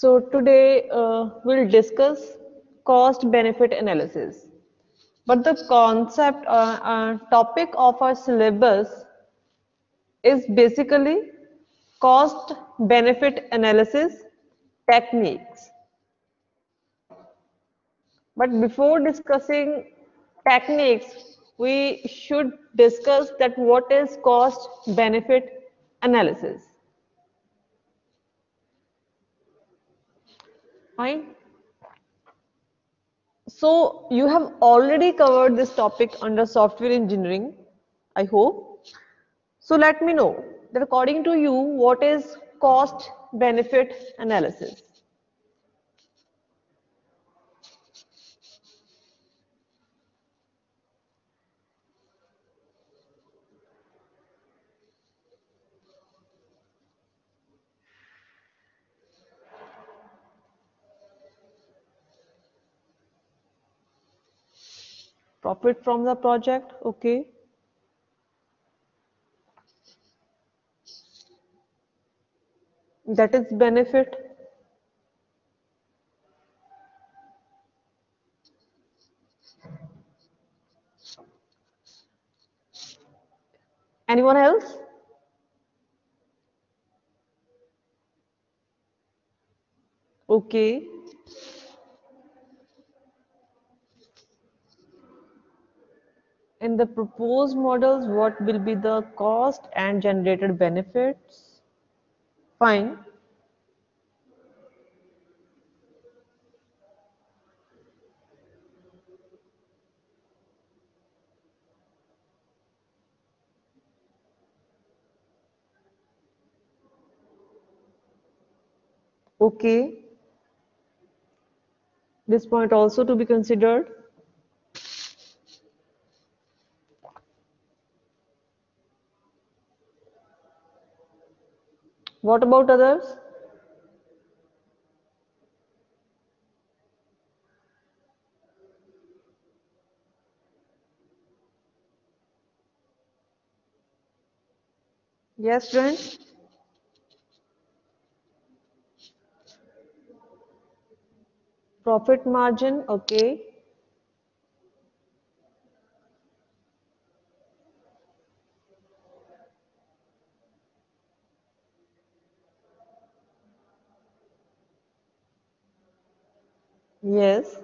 So today we'll discuss cost benefit analysis. But the concept topic of our syllabus is basically cost benefit analysis techniques. But before discussing techniques, we should discuss that what is cost benefit analysis. Fine. So you have already covered this topic under software engineering, I hope. So let me know that according to you, what is cost benefit analysis? Profit from the project, okay. That is benefit. Anyone else? Okay. In the proposed models, what will be the cost and generated benefits? Fine. Okay. This point also to be considered. What about others? Yes, friends? Profit margin, okay. Yes.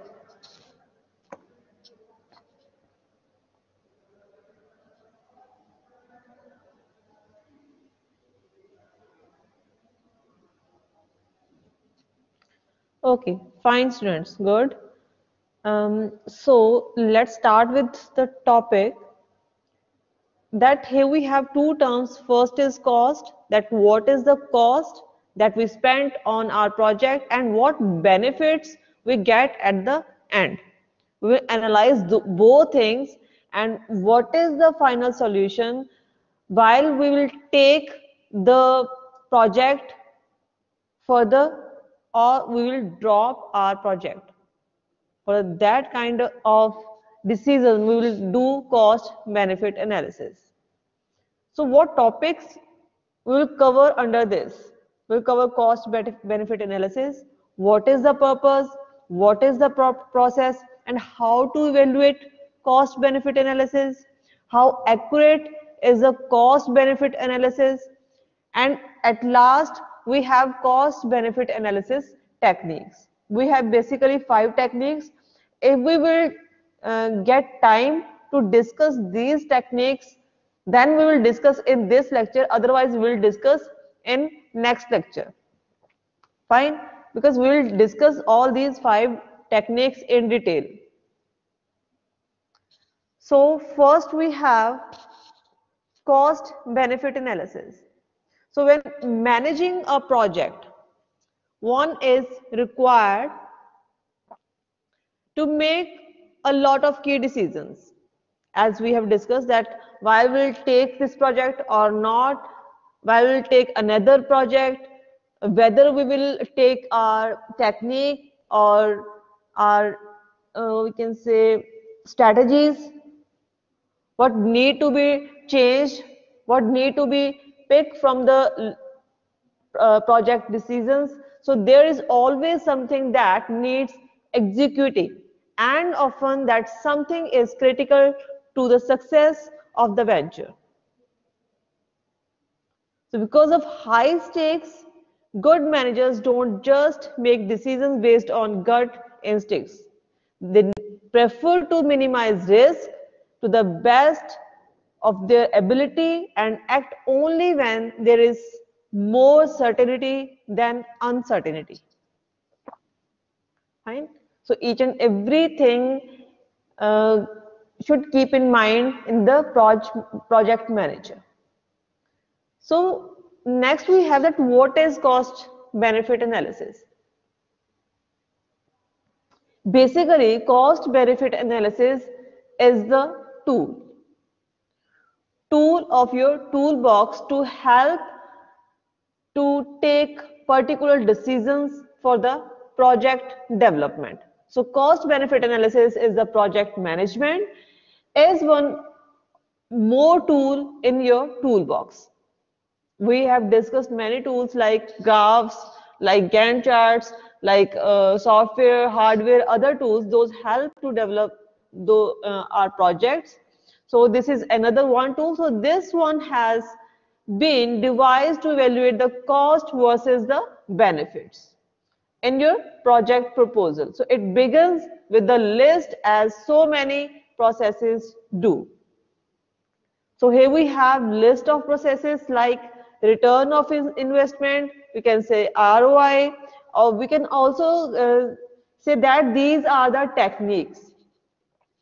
Okay, fine students, good. So let's start with the topic that here we have two terms. First is cost, that what is the cost that we spent on our project and what benefits we get at the end. We will analyze both things and what is the final solution while we will take the project further or we will drop our project. For that kind of decision, we will do cost benefit analysis. So what topics we will cover under this? We will cover cost benefit analysis, what is the purpose, what is the process, and how to evaluate cost benefit analysis, how accurate is the cost benefit analysis, and at last we have cost benefit analysis techniques. We have basically 5 techniques. If we will get time to discuss these techniques, then we will discuss in this lecture, otherwise we will discuss in next lecture. Fine, because we will discuss all these 5 techniques in detail. So first we have cost benefit analysis. So when managing a project, one is required to make a lot of key decisions. As we have discussed that why we'll take this project or not, why we'll take another project, whether we will take our technique or our we can say strategies, what need to be changed, what need to be picked from the project decisions. So there is always something that needs executing, and often that something is critical to the success of the venture. So because of high stakes, good managers don't just make decisions based on gut instincts. They prefer to minimize risk to the best of their ability and act only when there is more certainty than uncertainty. Fine. So each and everything uh, should keep in mind in the project manager. So next we have that what is cost benefit analysis. Basically, cost benefit analysis is the tool of your toolbox to help to take particular decisions for the project development. So cost benefit analysis is the project management is one more tool in your toolbox. We have discussed many tools like graphs, like Gantt charts, like software, hardware, other tools. Those help to develop our projects. So this is another one tool. So this one has been devised to evaluate the cost versus the benefits in your project proposal. So it begins with the list as so many processes do. So here we have list of processes like return of investment, we can say ROI, or we can also say that these are the techniques,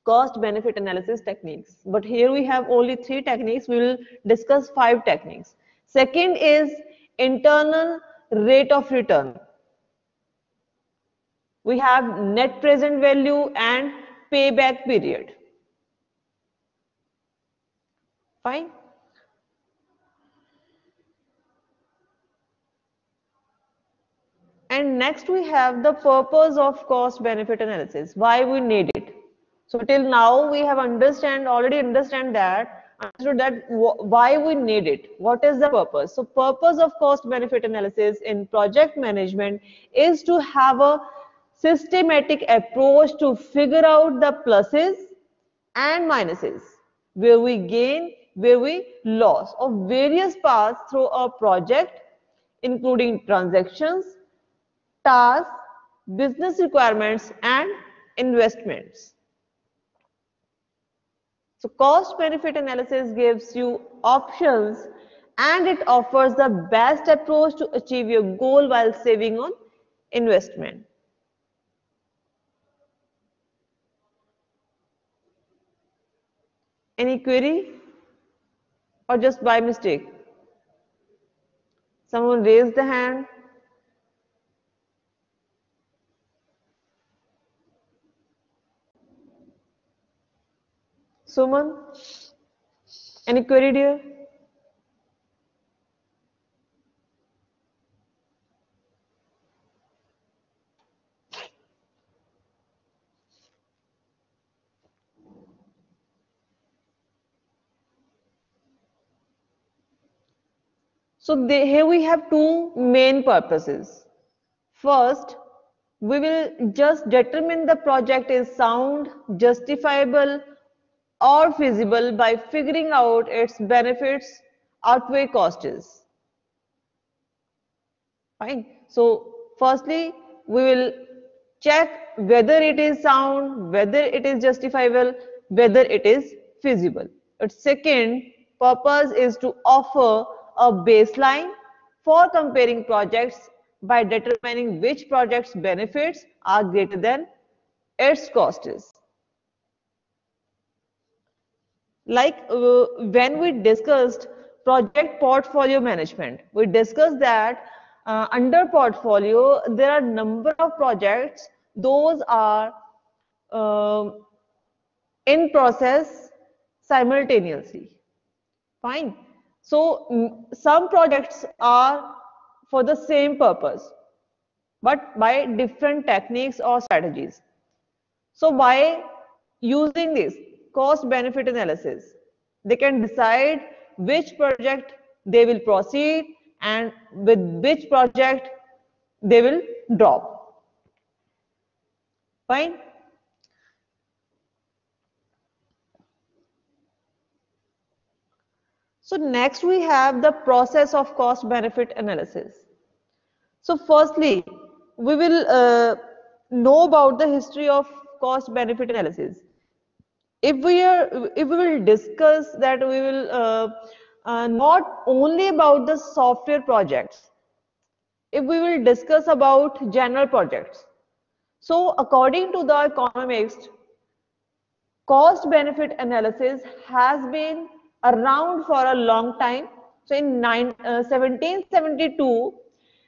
cost benefit analysis techniques. But here we have only 3 techniques, we will discuss 5 techniques. Second is internal rate of return. We have net present value and payback period. Fine. And next we have the purpose of cost benefit analysis, why we need it. So till now we have already understood that why we need it, what is the purpose. So purpose of cost benefit analysis in project management is to have a systematic approach to figure out the pluses and minuses, where we gain, where we lose of various paths through a project, including transactions, tasks, business requirements, and investments. So cost benefit analysis gives you options and it offers the best approach to achieve your goal while saving on investment. Any query or just by mistake? Someone raised the hand. Suman, any query, dear? So here we have 2 main purposes. First, we will just determine the project is sound, justifiable, or feasible by figuring out its benefits outweigh costs. Fine. So firstly, we will check whether it is sound, whether it is justifiable, whether it is feasible. Its second purpose is to offer a baseline for comparing projects by determining which project's benefits are greater than its costs. Like when we discussed project portfolio management, we discussed that under portfolio there are number of projects, those are in process simultaneously. Fine. So some projects are for the same purpose but by different techniques or strategies. So by using this cost benefit analysis, they can decide which project they will proceed and with which project they will drop. Fine. So next we have the process of cost benefit analysis. So firstly, we will know about the history of cost benefit analysis. If we will discuss that, we will not only about the software projects, if we will discuss about general projects. So according to the economists, cost benefit analysis has been around for a long time. So in 1772,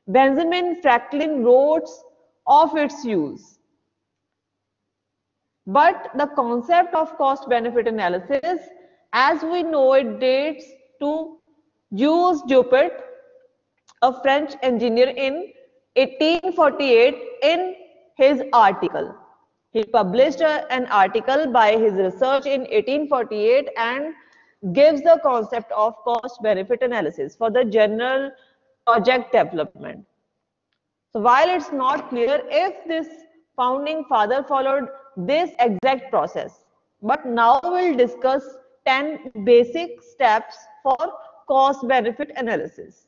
Benjamin Franklin wrote of its use. But the concept of cost benefit analysis, as we know, it dates to Jules Joupert, a French engineer, in 1848 in his article. He published an article by his research in 1848 and gives the concept of cost benefit analysis for the general project development. So while it's not clear if this founding father followed this exact process, but now we'll discuss 10 basic steps for cost benefit analysis.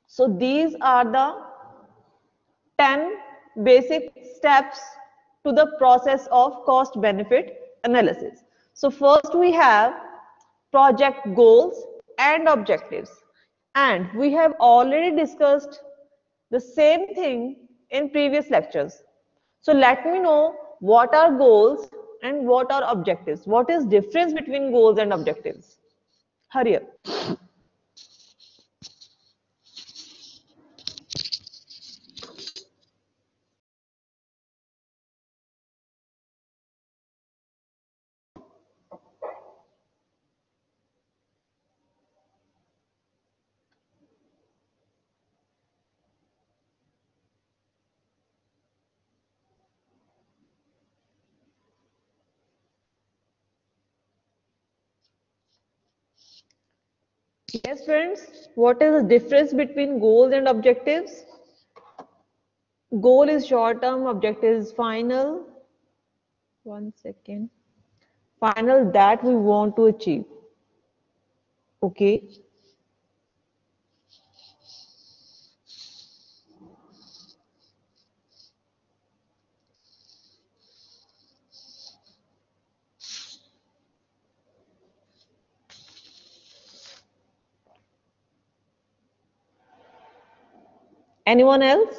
So these are the 10 basic steps to the process of cost benefit analysis. So first we have project goals and objectives, and we have already discussed the same thing in previous lectures. So let me know what are goals and what are objectives. What is difference between goals and objectives? Hurry up. Yes, friends, what is the difference between goals and objectives? Goal is short term, objective is final. One second. Final that we want to achieve. Okay. Anyone else?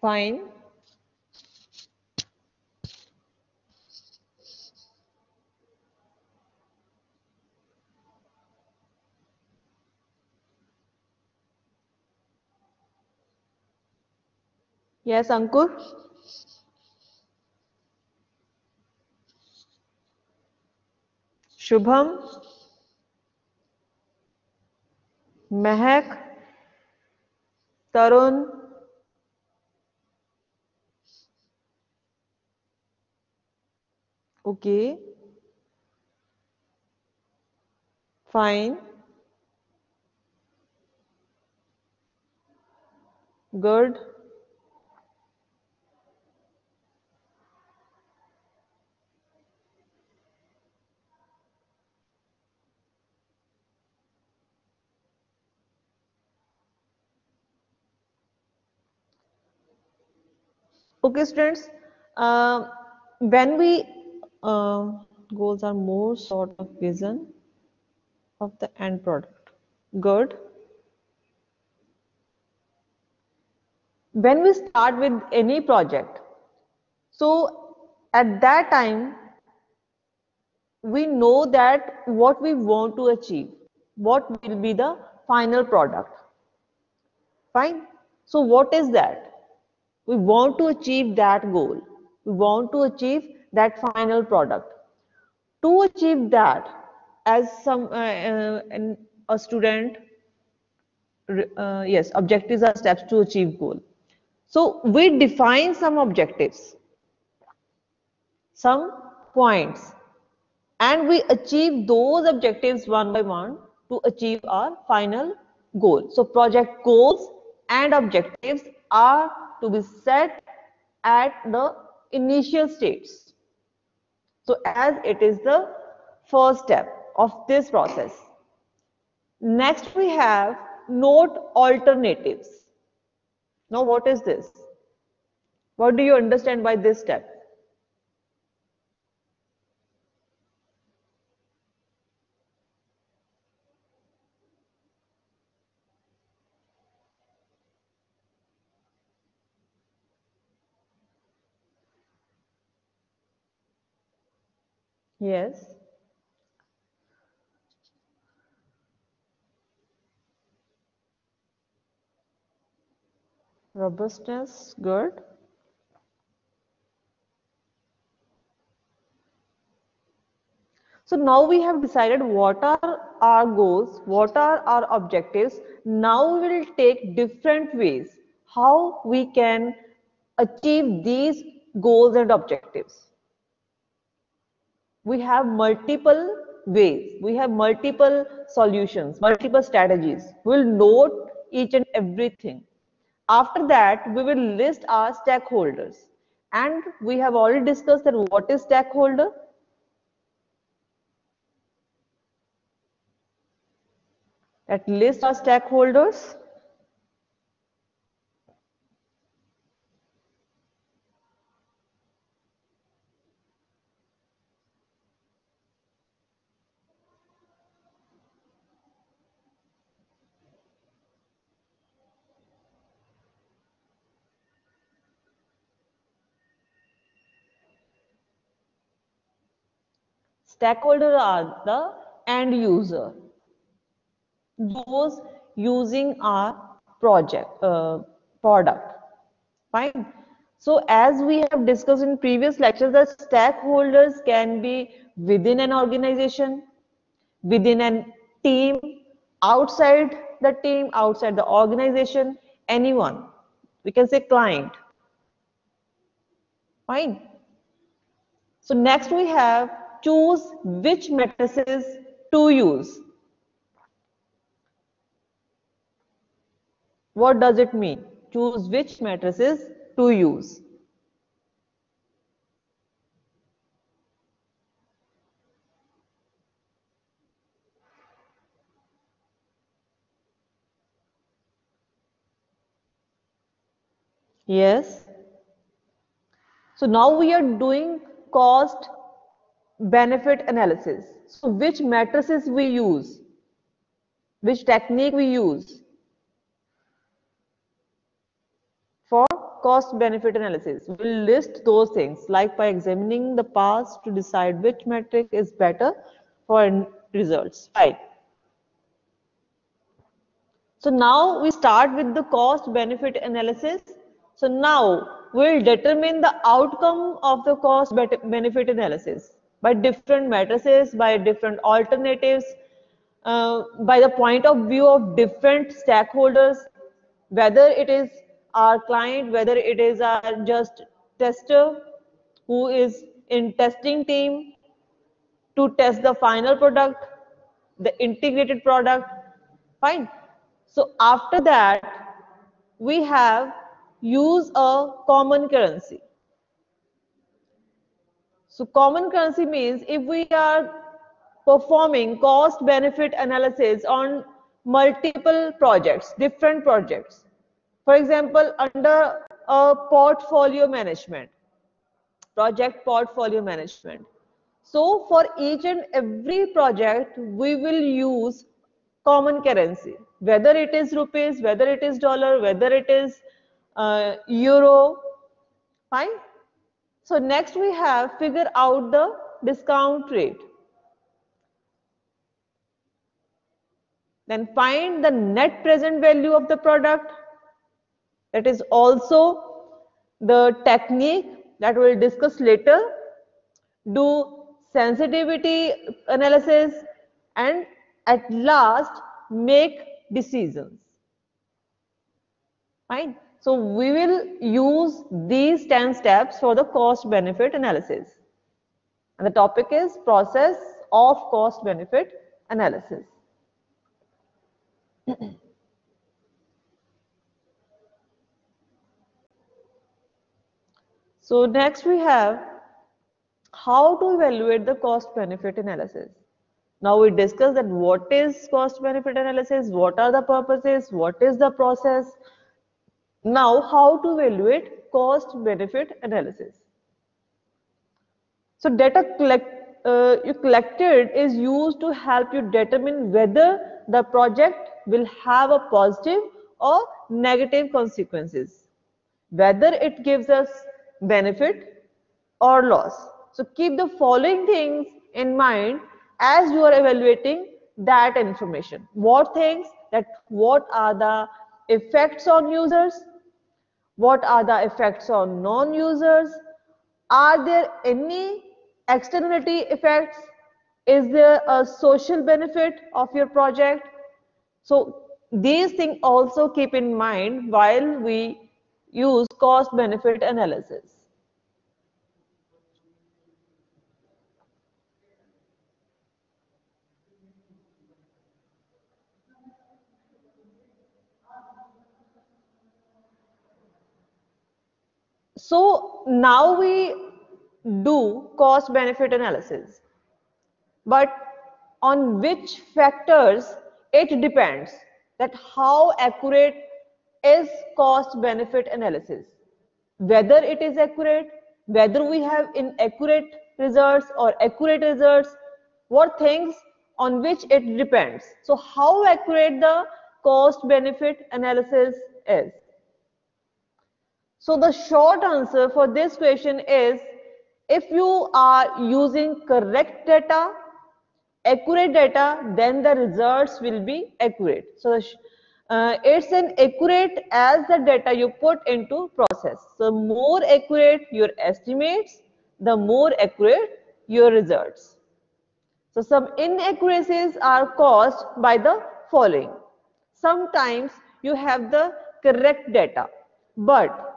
Fine. Yes, Ankur. Shubham, Mehak, Tarun. Okay. Fine. Good. Okay, students. When we goals are more sort of vision of the end product. Good. When we start with any project, so at that time we know that what we want to achieve, what will be the final product. Fine. So what is that? We want to achieve that goal. We want to achieve that final product. To achieve that, as a student, yes, objectives are steps to achieve goal. So we define some objectives, some points, and we achieve those objectives one by one to achieve our final goal. So project goals and objectives are to be set at the initial states. So as it is the first step of this process. Next we have note alternatives. Now what is this? What do you understand by this step? Yes. Robustness, good. So now we have decided what are our goals, what are our objectives. Now we will take different ways how we can achieve these goals and objectives. We have multiple ways, we have multiple solutions, multiple strategies. We'll note each and everything. After that, we will list our stakeholders. And we have already discussed that what is stakeholder? That list our stakeholders. Stakeholders are the end user, those using our product. Fine. So as we have discussed in previous lectures, the stakeholders can be within an organization, within a team, outside the team, outside the organization, anyone. We can say client. Fine. So next we have choose which matrices to use. What does it mean? Choose which matrices to use. Yes. So now we are doing cost benefit analysis. So which matrices we use? Which technique we use for cost benefit analysis? We'll list those things like by examining the past to decide which metric is better for results. Right. So now we start with the cost benefit analysis. So now we'll determine the outcome of the cost benefit analysis by different matrices, by different alternatives, by the point of view of different stakeholders, whether it is our client, whether it is our just tester who is in testing team to test the final product, the integrated product. Fine. So after that, we have use a common currency. So common currency means if we are performing cost benefit analysis on multiple projects, different projects. For example, under a portfolio management, project portfolio management. So for each and every project, we will use common currency, whether it is rupees, whether it is dollar, whether it is euro, fine. So next we have figure out the discount rate. Then find the net present value of the product. That is also the technique that we'll discuss later. Do sensitivity analysis and at last make decisions. Fine. So we will use these 10 steps for the cost benefit analysis. And the topic is process of cost benefit analysis. So next we have how to evaluate the cost benefit analysis. Now we discuss that what is cost benefit analysis, what are the purposes, what is the process. Now how to evaluate cost benefit analysis. So data you collected is used to help you determine whether the project will have a positive or negative consequences, whether it gives us benefit or loss. So keep the following things in mind as you are evaluating that information. What things? That what are the effects on users? What are the effects on non-users? Are there any externality effects? Is there a social benefit of your project? So these things also keep in mind while we use cost benefit analysis. So now we do cost benefit analysis, but on which factors it depends, that how accurate is cost benefit analysis, whether it is accurate, whether we have inaccurate results or accurate results, what things on which it depends. So how accurate the cost benefit analysis is. So the short answer for this question is, if you are using correct data, accurate data, then the results will be accurate. So it's an accurate as the data you put into process. So more accurate your estimates, the more accurate your results. So some inaccuracies are caused by the following. Sometimes you have the correct data, but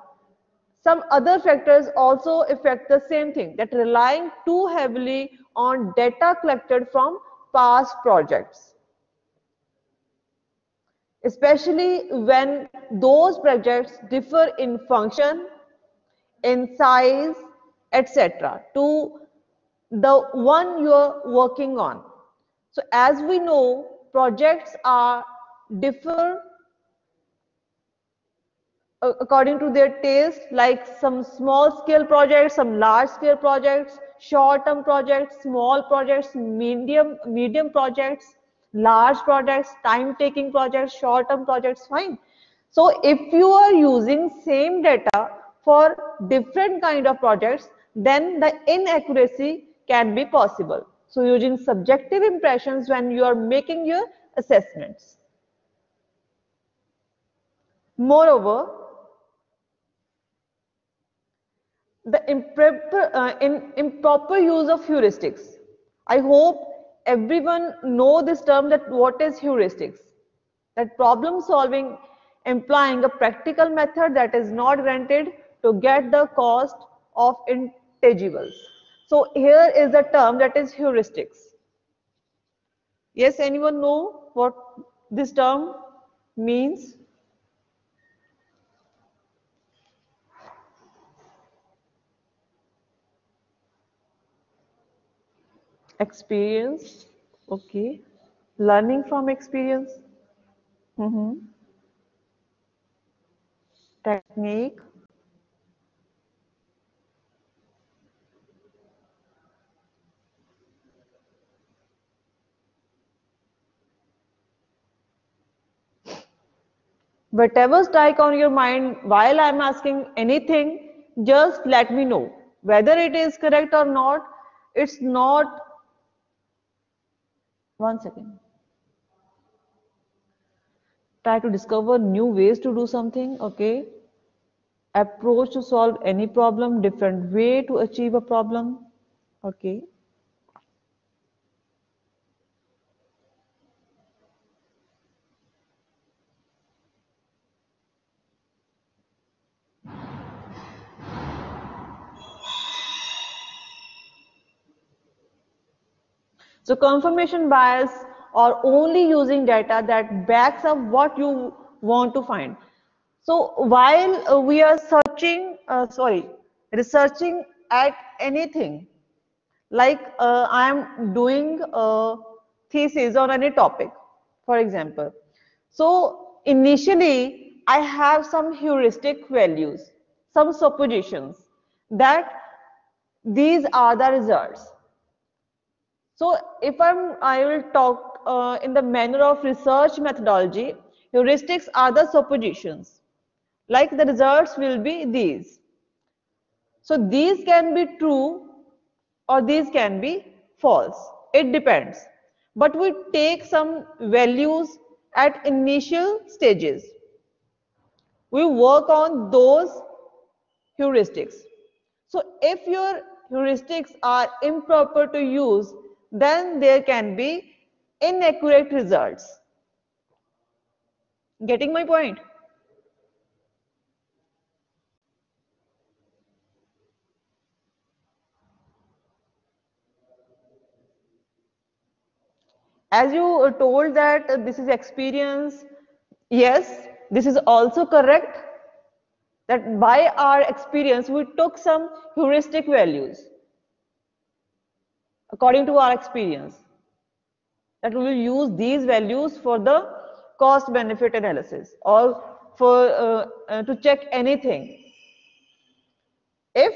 some other factors also affect the same thing, that relying too heavily on data collected from past projects, especially when those projects differ in function, in size, etc. to the one you are working on. So as we know, projects are differ according to their taste, like some small scale projects, some large scale projects, short term projects, small projects, medium projects, large projects, time taking projects, short term projects, fine. So if you are using same data for different kind of projects, then the inaccuracy can be possible. So using subjective impressions when you are making your assessments. Moreover, the improper use of heuristics. I hope everyone know this term, that what is heuristics. That problem solving implying a practical method that is not granted to get the cost of intangibles. So here is the term, that is heuristics. Yes, anyone know what this term means? Experience, okay. Learning from experience. Technique. Whatever strike on your mind while I'm asking anything, just let me know. Whether it is correct or not, it's not. One second. Try to discover new ways to do something, okay? Approach to solve any problem, different way to achieve a problem, okay? So confirmation bias or only using data that backs up what you want to find. So while we are researching at anything, like I am doing a thesis on any topic, for example. So initially, I have some heuristic values, some suppositions that these are the results. So if I will talk in the manner of research methodology, heuristics are the suppositions. Like the results will be these. So these can be true or these can be false. It depends. But we take some values at initial stages. We work on those heuristics. So if your heuristics are improper to use, then there can be inaccurate results. Getting my point? As you told that this is experience, yes, this is also correct, that by our experience we took some heuristic values according to our experience, that we will use these values for the cost benefit analysis or for to check anything. If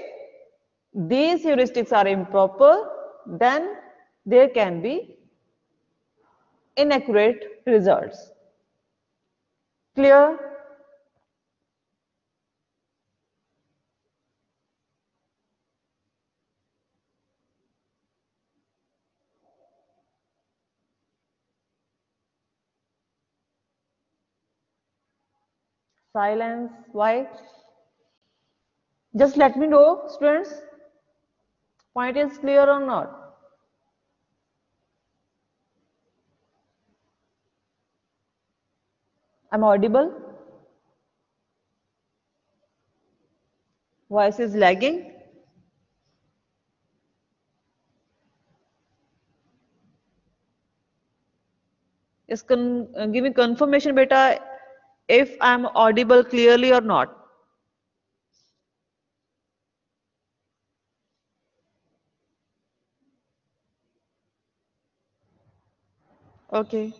these heuristics are improper, then there can be inaccurate results. Clear? Silence? Why? Just let me know, students. Point is clear or not? I'm audible? Voice is lagging? Give me confirmation, beta, if I'm audible clearly or not. Okay.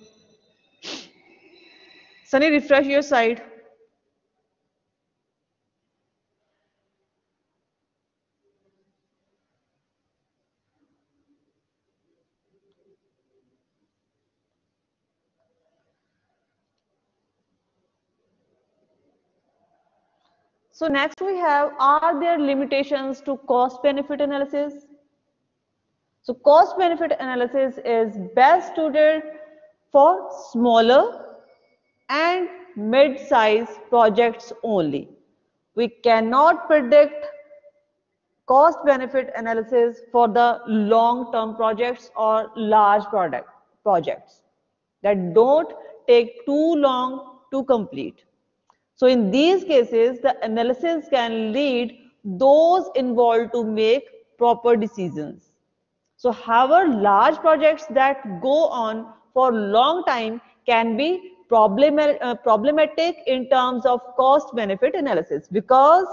Sunny, refresh your side. So next we have, are there limitations to cost benefit analysis? So cost benefit analysis is best suited for smaller and mid-size projects only. We cannot predict cost benefit analysis for the long-term projects or large projects that don't take too long to complete. So in these cases, the analysis can lead those involved to make proper decisions. So however, large projects that go on for a long time can be problematic in terms of cost benefit analysis, because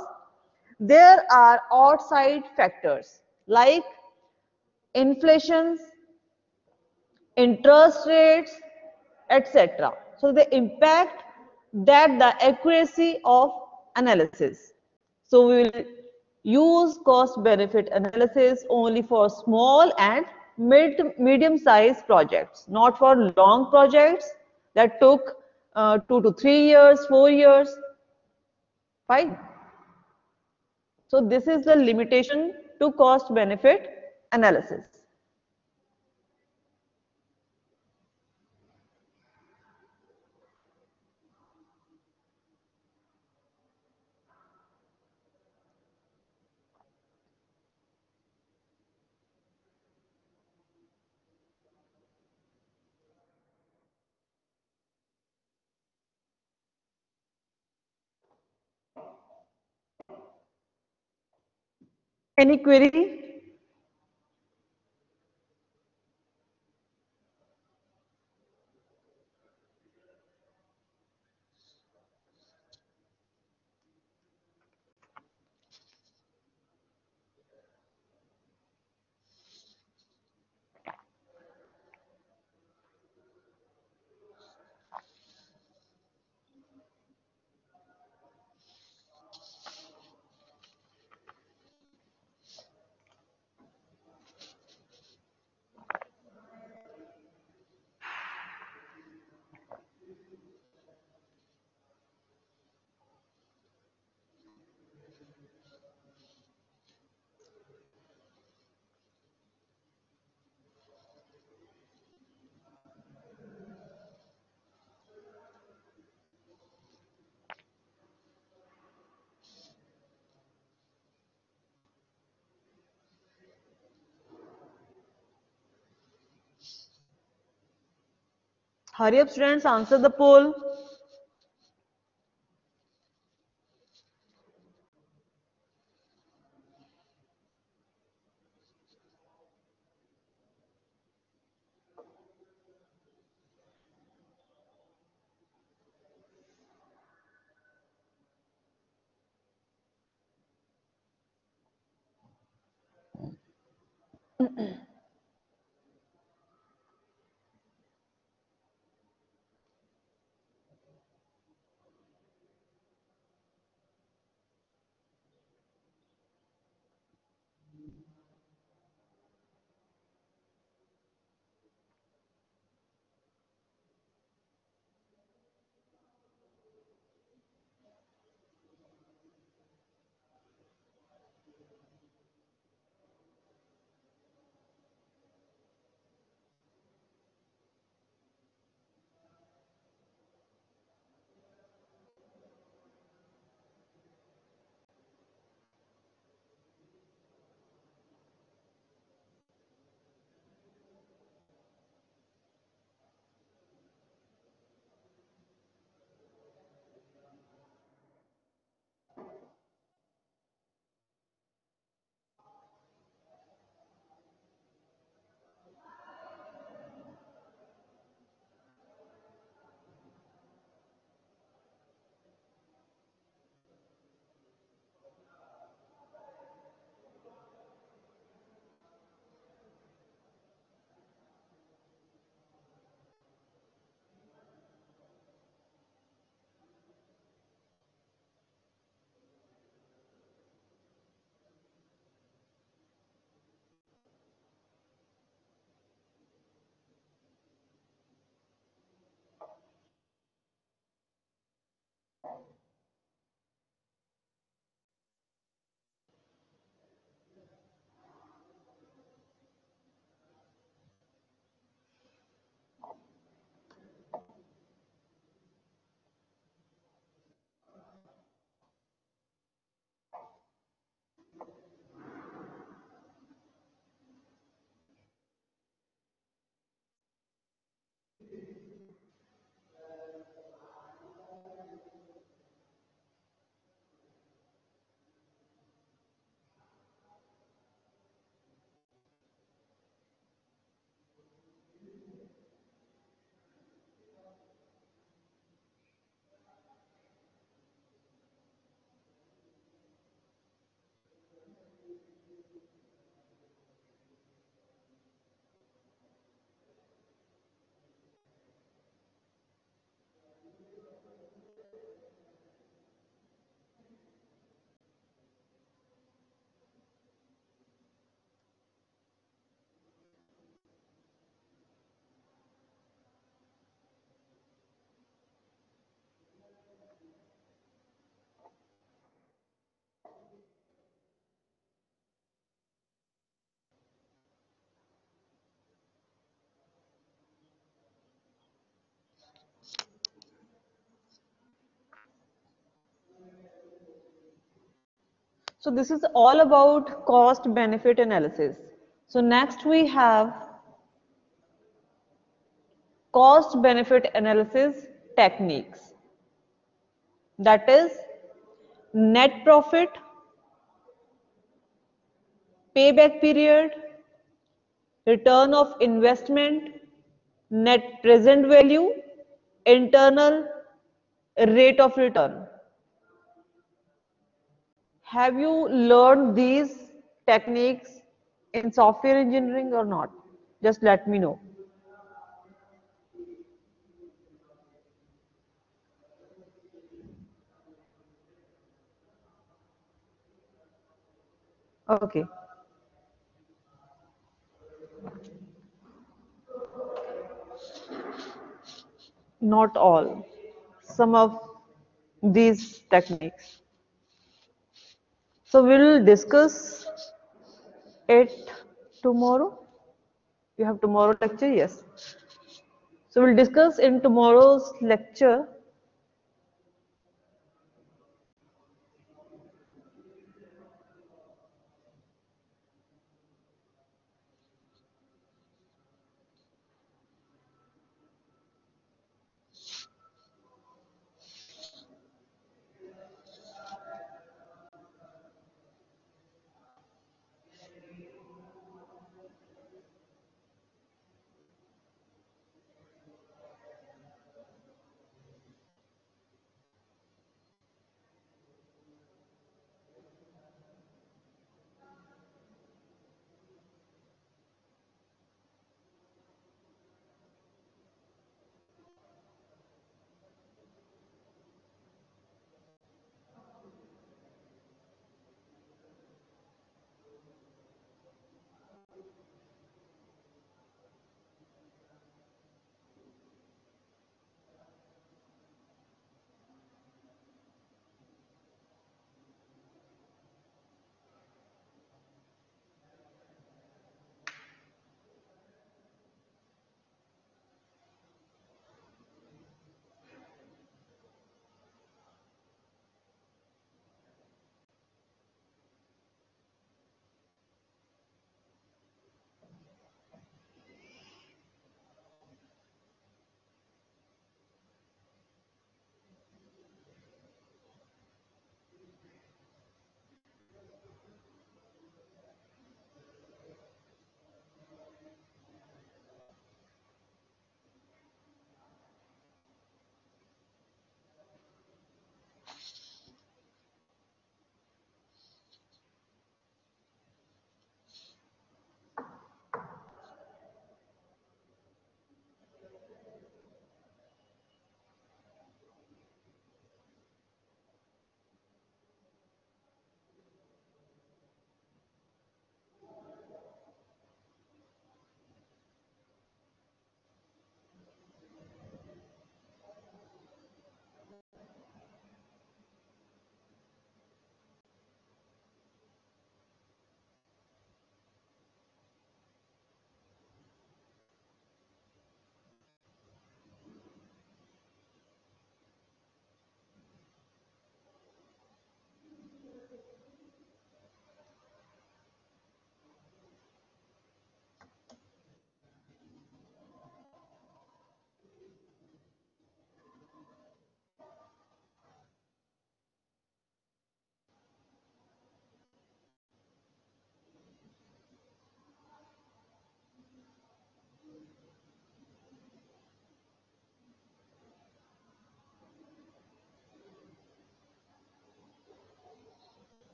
there are outside factors like inflation, interest rates, etc. So they impact that the accuracy of analysis. So we will use cost benefit analysis only for small and medium sized projects, not for long projects that took 2 to 3 years, 4 years. Fine. So this is the limitation to cost benefit analysis. Any query? Hurry up, students, answer the poll. So this is all about cost benefit analysis. So next we have cost benefit analysis techniques. That is net profit, payback period, return of investment, net present value, internal rate of return. Have you learned these techniques in software engineering or not? Just let me know. Okay, not all. Some of these techniques. So we'll discuss it tomorrow. You have tomorrow lecture, yes. So we'll discuss in tomorrow's lecture.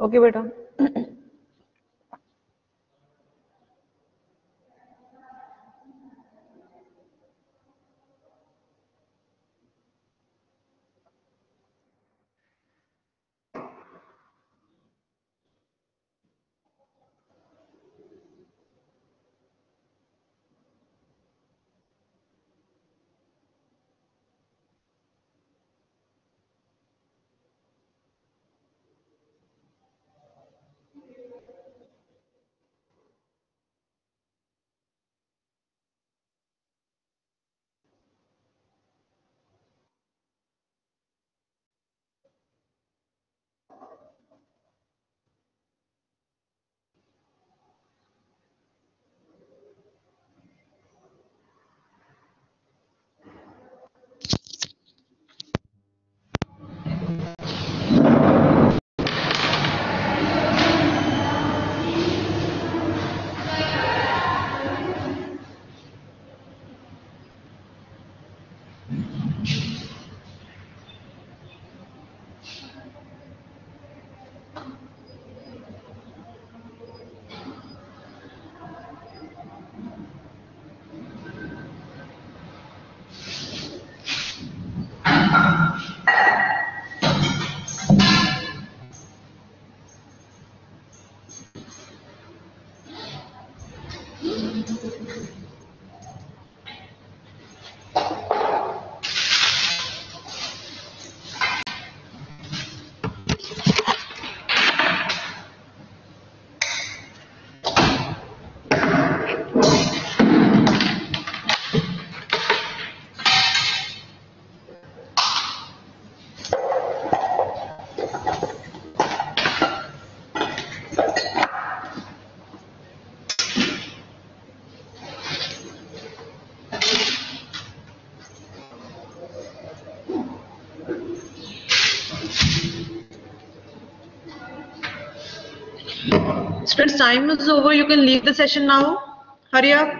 Okay बेटा। Students, time is over. You can leave the session now. Hurry up.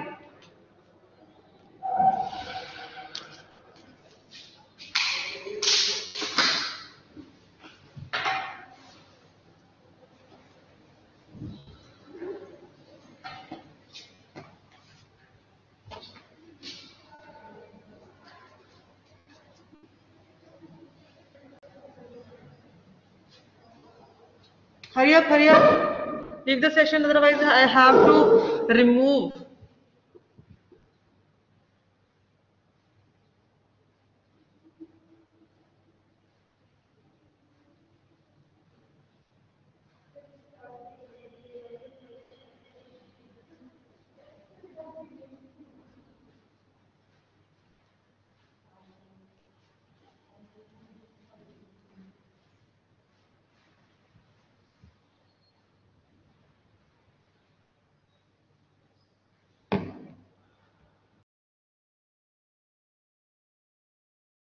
Hurry up, hurry up. Leave the session, otherwise I have to remove